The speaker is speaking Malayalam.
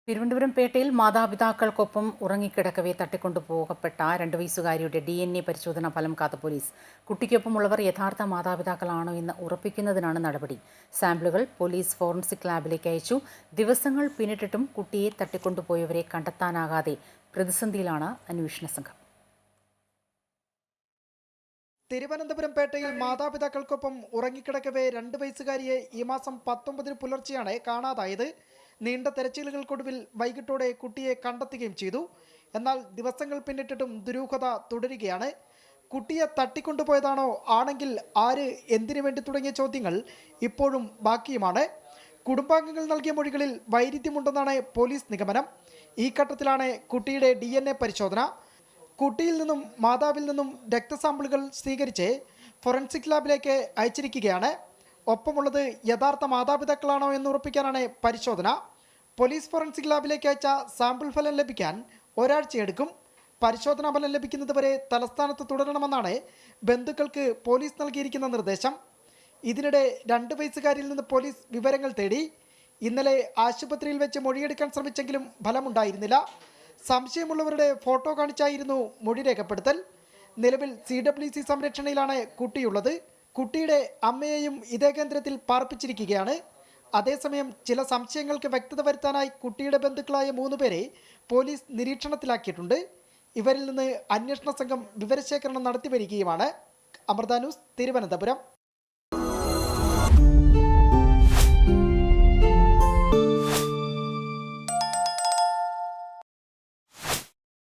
തിരുവനന്തപുരം പേട്ടയിൽ മാതാപിതാക്കൾക്കൊപ്പം ഉറങ്ങിക്കിടക്കവെ തട്ടിക്കൊണ്ടുപോകപ്പെട്ട 2 വയസ്സുകാരിയുടെ DNA പരിശോധനാ ഫലം കാത്ത പോലീസ്. കുട്ടിക്കൊപ്പമുള്ളവർ യഥാർത്ഥ മാതാപിതാക്കളാണോ എന്ന് ഉറപ്പിക്കുന്നതിനാണ് നടപടി. സാമ്പിളുകൾ പോലീസ് ഫോറൻസിക് ലാബിലേക്ക് അയച്ചു. ദിവസങ്ങൾ പിന്നിട്ടിട്ടും കുട്ടിയെ തട്ടിക്കൊണ്ടുപോയവരെ കണ്ടെത്താനാകാതെ പ്രതിസന്ധിയിലാണ് അന്വേഷണ സംഘം. തിരുവനന്തപുരം പേട്ടയിൽ മാതാപിതാക്കൾക്കൊപ്പം ഉറങ്ങിക്കിടക്കവെ 2 വയസ്സുകാരിയെ ഈ മാസം 19 പുലർച്ചെയാണ് കാണാതായത്. നീണ്ട തെരച്ചിലുകൾക്കൊടുവിൽ വൈകിട്ടോടെ കുട്ടിയെ കണ്ടെത്തുകയും ചെയ്തു. എന്നാൽ ദിവസങ്ങൾ പിന്നിട്ടിട്ടും ദുരൂഹത തുടരുകയാണ്. കുട്ടിയെ തട്ടിക്കൊണ്ടുപോയതാണോ, ആണെങ്കിൽ ആര്, എന്തിനു വേണ്ടി തുടങ്ങിയ ചോദ്യങ്ങൾ ഇപ്പോഴും ബാക്കിയുമാണ്. കുടുംബാംഗങ്ങൾ നൽകിയ മൊഴികളിൽ വൈരുദ്ധ്യമുണ്ടെന്നാണ് പോലീസ് നിഗമനം. ഈ ഘട്ടത്തിലാണ് കുട്ടിയുടെ DNA പരിശോധന. കുട്ടിയിൽ നിന്നും മാതാവിൽ നിന്നും രക്തസാമ്പിളുകൾ സ്വീകരിച്ച് ഫോറൻസിക് ലാബിലേക്ക് അയച്ചിരിക്കുകയാണ്. ഒപ്പമുള്ളത് യഥാർത്ഥ മാതാപിതാക്കളാണോ എന്ന് ഉറപ്പിക്കാനാണ് പരിശോധന. പോലീസ് ഫോറൻസിക് ലാബിലേക്ക് അയച്ച സാമ്പിൾ ഫലം ലഭിക്കാൻ ഒരാഴ്ചയെടുക്കും. പരിശോധനാ ഫലം ലഭിക്കുന്നതുവരെ തലസ്ഥാനത്ത് തുടരണമെന്നാണ് ബന്ധുക്കൾക്ക് പോലീസ് നൽകിയിരിക്കുന്ന നിർദ്ദേശം. ഇതിനിടെ 2 വയസ്സുകാരിൽ നിന്ന് പോലീസ് വിവരങ്ങൾ തേടി. ഇന്നലെ ആശുപത്രിയിൽ വെച്ച് മൊഴിയെടുക്കാൻ ശ്രമിച്ചെങ്കിലും ഫലമുണ്ടായിരുന്നില്ല. സംശയമുള്ളവരുടെ ഫോട്ടോ കാണിച്ചായിരുന്നു മൊഴി രേഖപ്പെടുത്തൽ. നിലവിൽ CWC സംരക്ഷണയിലാണ് കുട്ടിയുള്ളത്. കുട്ടിയുടെ അമ്മയെയും ഇതേ കേന്ദ്രത്തിൽ പാർപ്പിച്ചിരിക്കുകയാണ്. അതേസമയം ചില സംശയങ്ങൾക്ക് വ്യക്തത വരുത്താനായി കുട്ടിയുടെ ബന്ധുക്കളായ 3 പേരെ പോലീസ് നിരീക്ഷണത്തിലാക്കിയിട്ടുണ്ട്. ഇവരിൽ നിന്ന് അന്വേഷണ സംഘം വിവരശേഖരണം നടത്തി വരികയുമാണ്. അമൃത ന്യൂസ്, തിരുവനന്തപുരം.